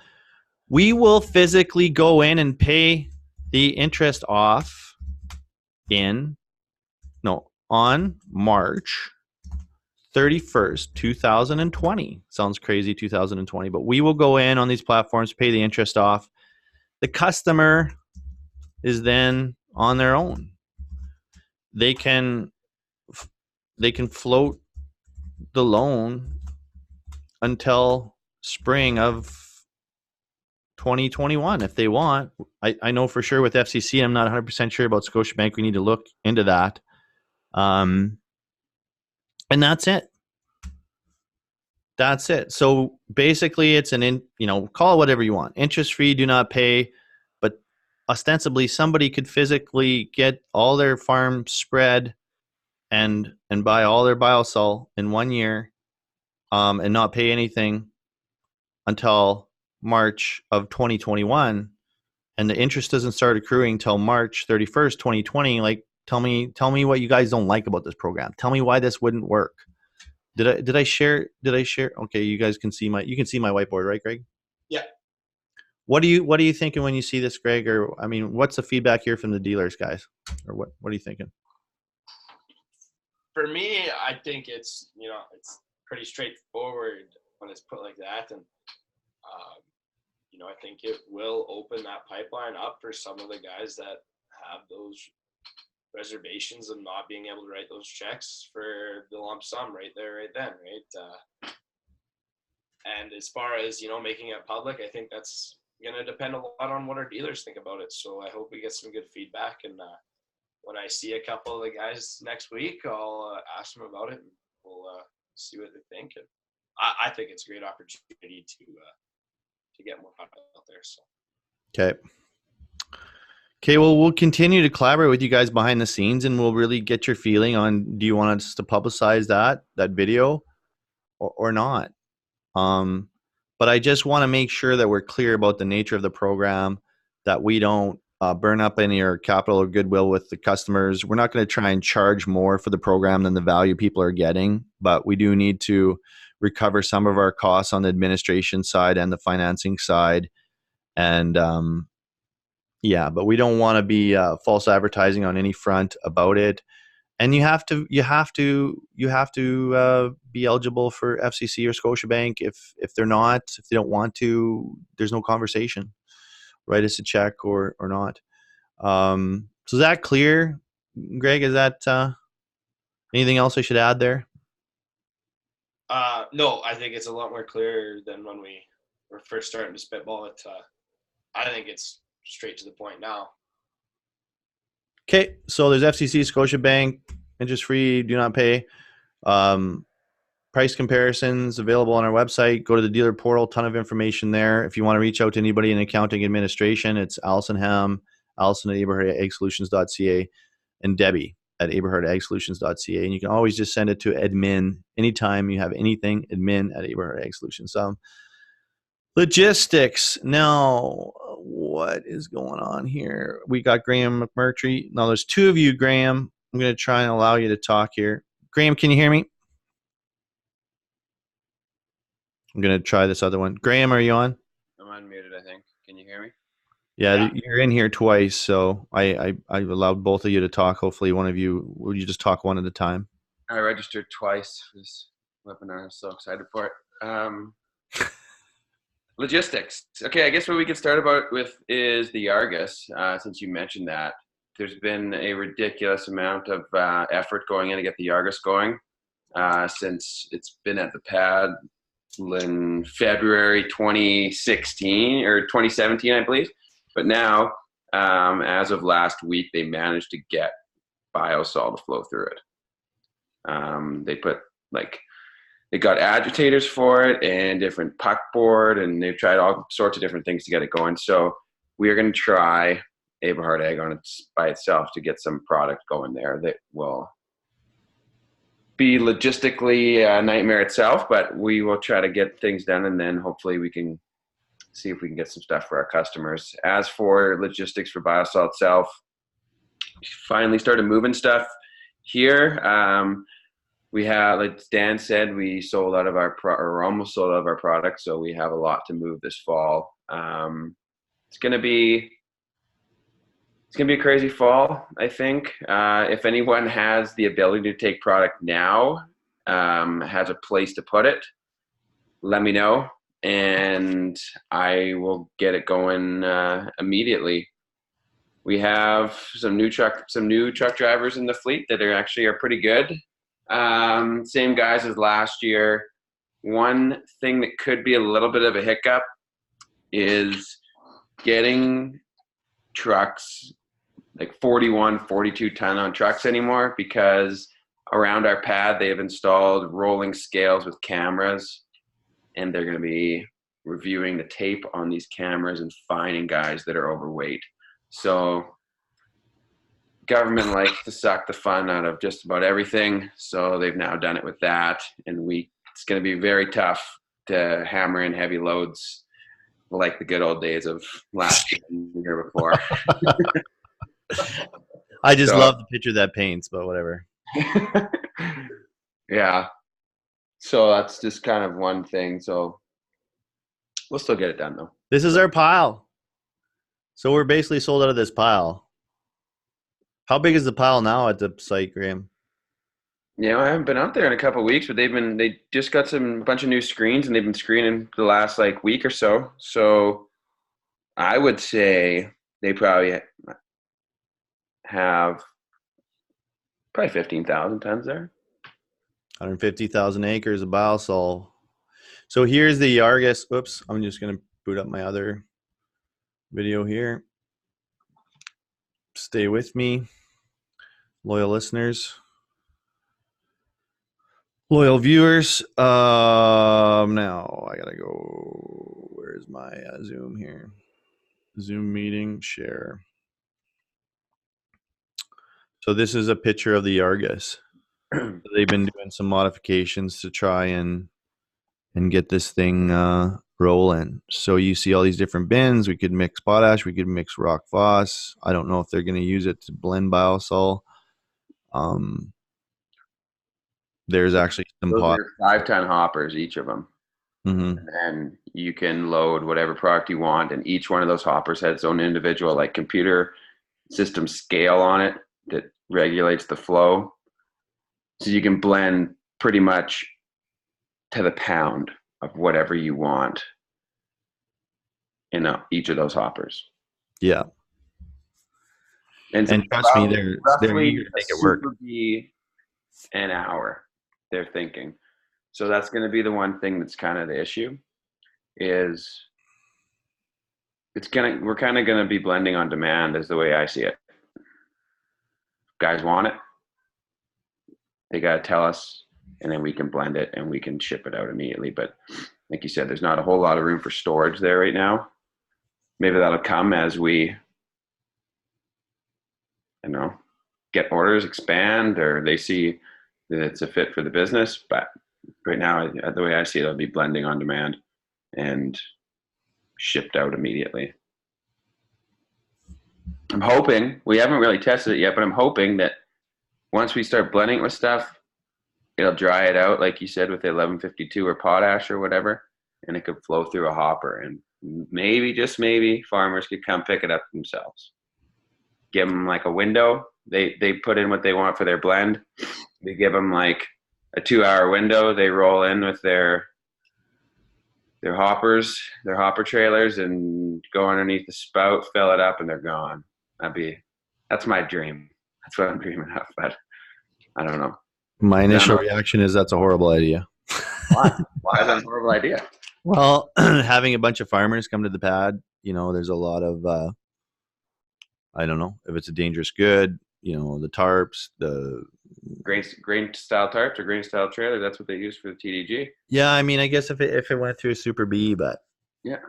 We will physically go in and pay the interest off on March 31st, 2020. Sounds crazy, 2020, but we will go in on these platforms, pay the interest off. The customer is then on their own. They can float the loan until spring of 2021 if they want. I know for sure with FCC, I'm not 100% sure about Scotiabank. We need to look into that. And that's it. That's it. So basically it's call it whatever you want. Interest free, do not pay, but ostensibly somebody could physically get all their farm spread and buy all their biosol in 1 year, and not pay anything until March of 2021, and the interest doesn't start accruing till March 31st, 2020. Like, tell me what you guys don't like about this program. Tell me why this wouldn't work. Did I share? Okay, you guys can see my whiteboard, right, Greg? Yeah. What are you thinking when you see this, Greg? Or I mean, what's the feedback here from the dealers, guys? Or what are you thinking? For me, I think it's pretty straightforward when it's put like that, and I think it will open that pipeline up for some of the guys that have those reservations of not being able to write those checks for the lump sum right there, right then, right? And as far as making it public, I think that's going to depend a lot on what our dealers think about it. So I hope we get some good feedback, and when I see a couple of the guys next week, I'll ask them about it, and we'll see what they think. And I think it's a great opportunity to get more product out there. So. Okay. Well, we'll continue to collaborate with you guys behind the scenes, and we'll really get your feeling on, do you want us to publicize that video or not? But I just want to make sure that we're clear about the nature of the program, that we don't burn up any of our capital or goodwill with the customers. We're not going to try and charge more for the program than the value people are getting, but we do need to recover some of our costs on the administration side and the financing side. And but we don't want to be false advertising on any front about it. And you have to be eligible for FCC or Scotiabank. If they don't want to, there's no conversation. Write us a check or not. So is that clear, Greg? Is that anything else I should add there? No, I think it's a lot more clear than when we were first starting to spitball it. I think it's straight to the point now. Okay, so there's FCC, Scotiabank, interest free, do not pay. Price comparisons available on our website. Go to the dealer portal, ton of information there. If you want to reach out to anybody in accounting administration, it's Allison Ham, Allison at AberhardAgSolutions.ca, and Debbie at AberhardAgSolutions.ca. And you can always just send it to admin anytime you have anything, admin at AberhardAgSolutions. Logistics. Now, what is going on here? We got Graham McMurtry. Now, there's two of you, Graham. I'm going to try and allow you to talk here. Graham, can you hear me? I'm going to try this other one. Graham, are you on? I'm unmuted, I think. Can you hear me? Yeah, you're in here twice, so I allowed both of you to talk. Hopefully one of you, will you just talk one at a time? I registered twice for this webinar. I'm so excited for it. Logistics. Okay, I guess what we could start with is the Argus, since you mentioned that. There's been a ridiculous amount of effort going in to get the Argus going since it's been at the pad in February 2016 or 2017, I believe. But now, as of last week, they managed to get biosol to flow through it. They got agitators for it and different puck board, and they've tried all sorts of different things to get it going. So we are going to try Eberhard Ag on its by itself to get some product going there that will be logistically a nightmare itself, but we will try to get things done, and then hopefully we can see if we can get some stuff for our customers. As for logistics for biosol itself, finally started moving stuff here. We have, like Dan said, we sold out of or almost sold out of our product, so we have a lot to move this fall. It's gonna be a crazy fall, I think. If anyone has the ability to take product now, has a place to put it, let me know, and I will get it going immediately. We have some new truck drivers in the fleet that are pretty good. Same guys as last year. One thing that could be a little bit of a hiccup is getting trucks like 41, 42 ton on trucks anymore, because around our pad they have installed rolling scales with cameras, and they're going to be reviewing the tape on these cameras and finding guys that are overweight. So government likes to suck the fun out of just about everything. So they've now done it with that. And it's going to be very tough to hammer in heavy loads like the good old days of last year and the year before. I just love the picture that paints, but whatever. Yeah. So that's just kind of one thing. So we'll still get it done though. This is our pile. So we're basically sold out of this pile. How big is the pile now at the site, Graham? Yeah, I haven't been out there in a couple of weeks, but they just got a bunch of new screens and they've been screening the last like week or so. So I would say they probably have 15,000 tons there. 150,000 acres of biosol. So here's the Argus. Oops, I'm just going to boot up my other video here. Stay with me, loyal listeners, loyal viewers. Now I gotta go. Where's my Zoom here? Zoom meeting, share. So this is a picture of the Argus. They've been doing some modifications to try and get this thing rolling. So you see all these different bins. We could mix potash. We could mix rock phos. I don't know if they're going to use it to blend biosol. There's actually some Those are 5-ton hoppers, each of them. Mm-hmm. And you can load whatever product you want. And each one of those hoppers has its own individual like computer system scale on it that regulates the flow. So you can blend pretty much to the pound of whatever you want in each of those hoppers. Yeah. And trust me, they're eager to make it work. An hour, they're thinking. So that's going to be the one thing that's kind of the issue is we're kind of going to be blending on demand is the way I see it. Guys want it. They got to tell us, and then we can blend it and we can ship it out immediately. But like you said, there's not a whole lot of room for storage there right now. Maybe that'll come as we, get orders, expand, or they see that it's a fit for the business. But right now, the way I see it, it'll be blending on demand and shipped out immediately. I'm hoping, we haven't really tested it yet, but I'm hoping that once we start blending it with stuff, it'll dry it out, like you said, with the 1152 or potash or whatever, and it could flow through a hopper. And maybe, just maybe, farmers could come pick it up themselves. Give them like a window. They put in what they want for their blend. We give them like a 2-hour window. They roll in with their hoppers, their hopper trailers, and go underneath the spout, fill it up, and they're gone. That's my dream. That's what I'm dreaming of, but I don't know. My initial reaction is that's a horrible idea. Why? Why is that a horrible idea? Well, having a bunch of farmers come to the pad, there's a lot of, I don't know if it's a dangerous good, the tarps, the grain style tarps or grain style trailer. That's what they use for the TDG. Yeah, I mean, I guess if it went through Super B, but yeah.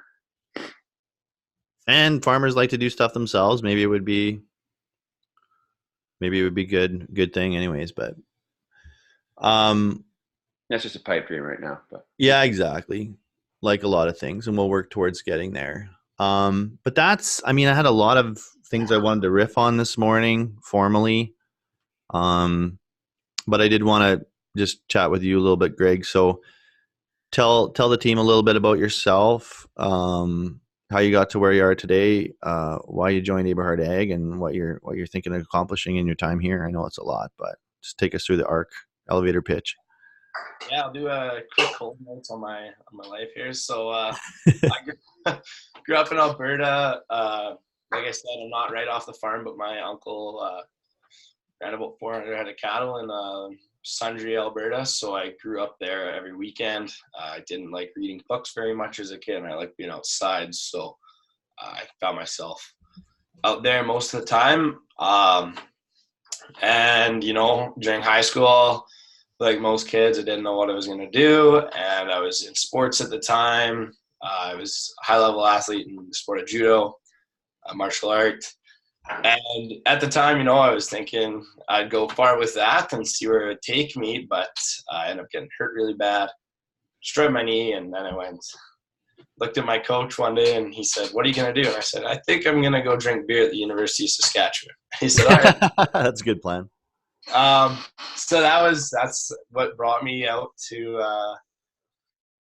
And farmers like to do stuff themselves. Maybe it would be good thing anyways, but that's just a pipe dream right now. But yeah, exactly. Like a lot of things, and we'll work towards getting there. But I had a lot of things I wanted to riff on this morning formally. But I did want to just chat with you a little bit, Greg. So tell the team a little bit about yourself, how you got to where you are today, why you joined Eberhard Ag, and what you're thinking of accomplishing in your time here. I know it's a lot, but just take us through the ARC elevator pitch. Yeah, I'll do a quick cold notes on my life here. So I grew up in Alberta. Like I said, I'm not right off the farm, but my uncle ran about 400 head of cattle in Sundre, Alberta. So I grew up there every weekend. I didn't like reading books very much as a kid, and I liked being outside. So I found myself out there most of the time. And, during high school, like most kids, I didn't know what I was going to do. And I was in sports at the time. I was a high-level athlete in the sport of judo, martial art. And at the time, you know, I was thinking I'd go far with that and see where it would take me. But I ended up getting hurt really bad, destroyed my knee. And then I looked at my coach one day and he said, "What are you going to do?" And I said, "I think I'm going to go drink beer at the University of Saskatchewan." He said, "All right." That's a good plan. So that's what brought me out to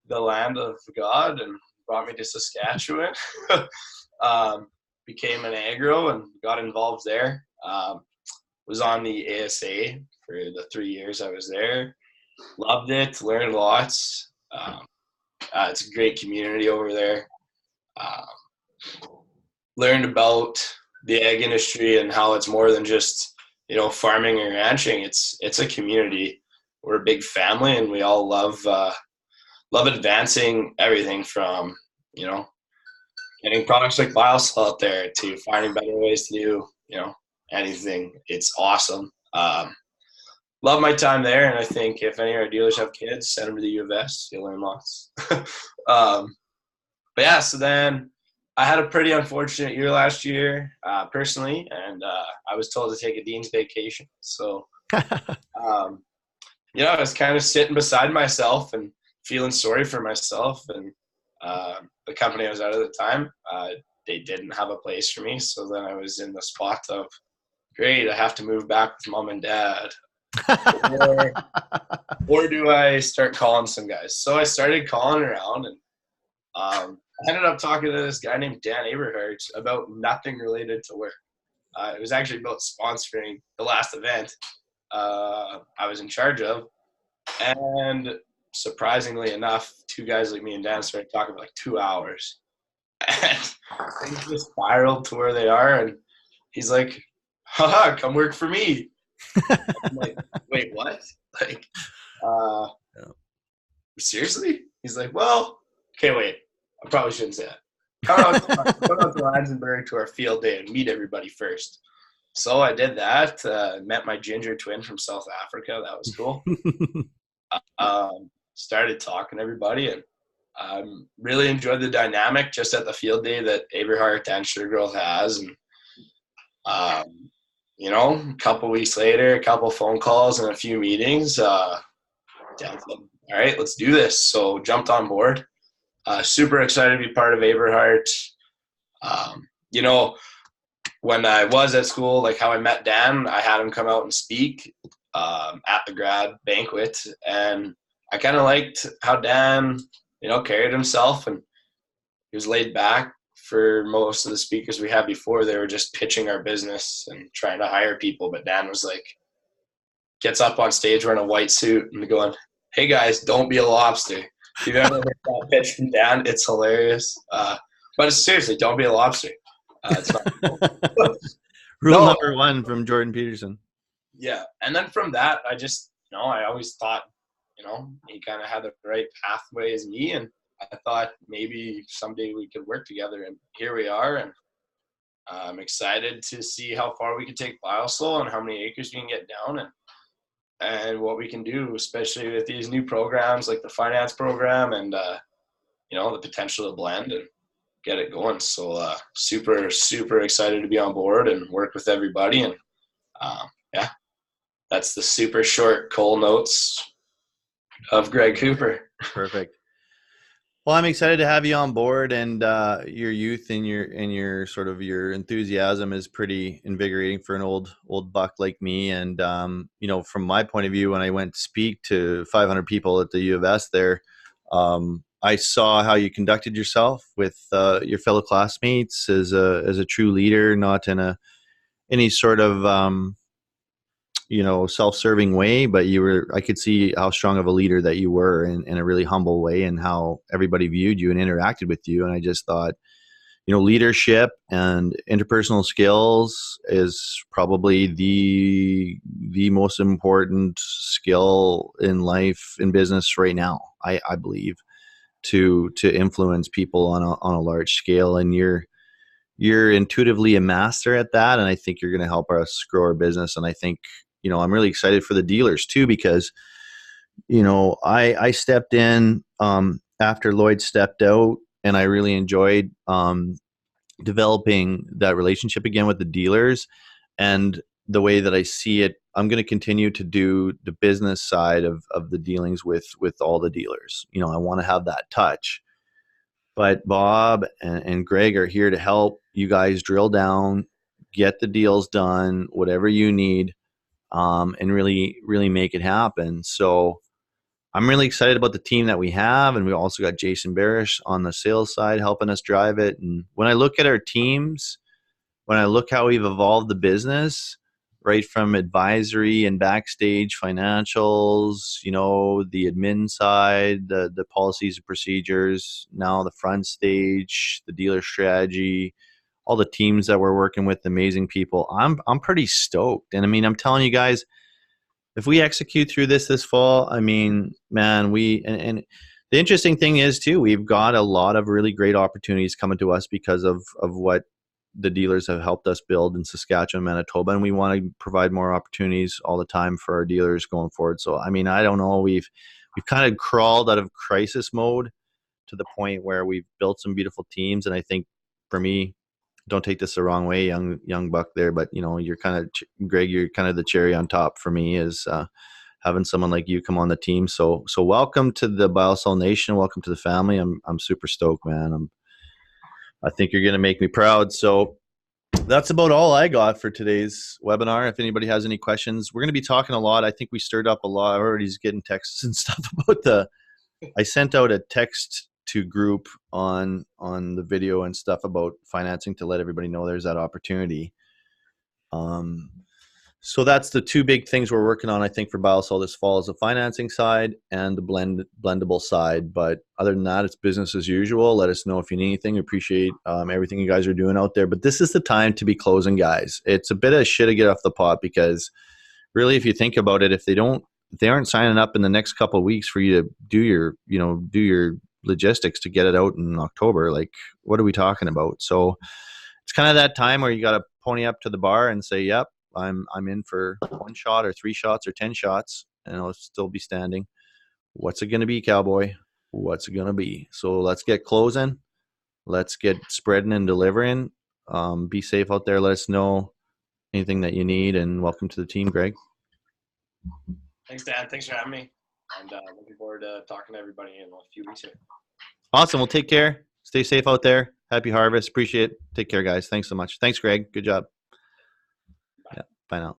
the land of God and brought me to Saskatchewan. Became an agro and got involved there. Was on the ASA for the 3 years I was there. Loved it, learned lots. It's a great community over there. Learned about the ag industry and how it's more than just, you know, farming or ranching. It's a community. We're a big family, and we all love advancing everything from, you know, getting products like BioSol out there to finding better ways to do, you know, anything. It's awesome. Love my time there, and I think if any of our dealers have kids, send them to the U of S. You'll learn lots. But yeah, so then I had a pretty unfortunate year last year, personally, and I was told to take a dean's vacation. So, you know, I was kind of sitting beside myself and feeling sorry for myself. And the company I was at the time, they didn't have a place for me. So then I was in the spot of, great, I have to move back with mom and dad. or do I start calling some guys? So I started calling around, and I ended up talking to this guy named Dan Aberhart about nothing related to work. It was actually about sponsoring the last event I was in charge of. And surprisingly enough, two guys like me and Dan started talking for like 2 hours. And things just spiraled to where they are. And he's like, haha, come work for me. I'm like, wait, what? Like, seriously? He's like, well, okay, wait. I probably shouldn't say that. Come out to Lansingburg to our field day and meet everybody first. So I did that. Met my ginger twin from South Africa. That was cool. Started talking to everybody, and really enjoyed the dynamic just at the field day that Aberhart and Sugargrowth has. And you know, a couple weeks later, a couple phone calls and a few meetings. Dan said, all right, let's do this. So jumped on board. Super excited to be part of Aberhart. You know, when I was at school, like how I met Dan, I had him come out and speak at the grad banquet. And I kind of liked how Dan, you know, carried himself, and he was laid back. For most of the speakers we had before, they were just pitching our business and trying to hire people. But Dan was like, gets up on stage wearing a white suit and going, hey guys, don't be a lobster. If you've ever heard that pitch from Dan, it's hilarious. But it's seriously, don't be a lobster. It's not cool. Rule number one from Jordan Peterson. Yeah. And then from that, I just, you know, I always thought, you know, he kind of had the right pathway as me, and I thought maybe someday we could work together, and here we are. And I'm excited to see how far we can take BioSol and how many acres we can get down, and what we can do, especially with these new programs like the finance program and, you know, the potential to blend and get it going. So super, super excited to be on board and work with everybody. And yeah, that's the super short Cole notes of Greg Cooper. Perfect. Well, I'm excited to have you on board, and your youth and your sort of your enthusiasm is pretty invigorating for an old buck like me. And you know, from my point of view, when I went to speak to 500 people at the U of S there, I saw how you conducted yourself with your fellow classmates as a true leader, not in any sort of you know, self-serving way, but I could see how strong of a leader that you were in a really humble way, and how everybody viewed you and interacted with you. And I just thought, you know, leadership and interpersonal skills is probably the most important skill in life, in business right now, I believe, to influence people on a large scale. And you're intuitively a master at that. And I think you're going to help us grow our business. And I think, you know, I'm really excited for the dealers too, because, I stepped in after Lloyd stepped out, and I really enjoyed developing that relationship again with the dealers. And the way that I see it, I'm going to continue to do the business side of the dealings with all the dealers. I want to have that touch. But Bob and Greg are here to help you guys drill down, get the deals done, whatever you need, and really, really make it happen. So I'm really excited about the team that we have. And we also got Jason Barish on the sales side helping us drive it. And when I look at our teams, when I look how we've evolved the business, right from advisory and backstage financials, the admin side, the policies and procedures, now the front stage, the dealer strategy, all the teams that we're working with, amazing people. I'm pretty stoked. And I mean, I'm telling you guys, if we execute through this fall, I mean, man, and the interesting thing is too, we've got a lot of really great opportunities coming to us because of what the dealers have helped us build in Saskatchewan, Manitoba, and we want to provide more opportunities all the time for our dealers going forward. So, I mean, I don't know, we've kind of crawled out of crisis mode to the point where we've built some beautiful teams. And I think for me, don't take this the wrong way, young buck there, but you're kind of, Greg, you're kind of the cherry on top for me is having someone like you come on the team. So welcome to the BioSol Nation. Welcome to the family. I'm super stoked, man. I think you're going to make me proud. So that's about all I got for today's webinar. If anybody has any questions, we're going to be talking a lot. I think we stirred up a lot. I'm already getting texts and stuff about I sent out a text to group on the video and stuff about financing to let everybody know there's that opportunity. So that's the two big things we're working on, I think, for BioSol this fall is the financing side and the blendable side. But other than that, it's business as usual. Let us know if you need anything. We appreciate everything you guys are doing out there. But this is the time to be closing, guys. It's a bit of shit to get off the pot because really, if you think about it, if they aren't signing up in the next couple of weeks for you to do your logistics to get it out in October, like what are we talking about? So it's kind of that time where you got to pony up to the bar and say, yep, I'm in for 1 shot or 3 shots or 10 shots, and I'll still be standing. What's it going to be, cowboy? What's it going to be? So let's get closing. Let's get spreading and delivering. Be safe out there. Let us know anything that you need, and welcome to the team, Greg. Thanks, Dan. Thanks for having me. And looking forward to talking to everybody in a few weeks here. Awesome. Well, take care. Stay safe out there. Happy harvest. Appreciate it. Take care, guys. Thanks so much. Thanks, Greg. Good job. Yeah. Bye now.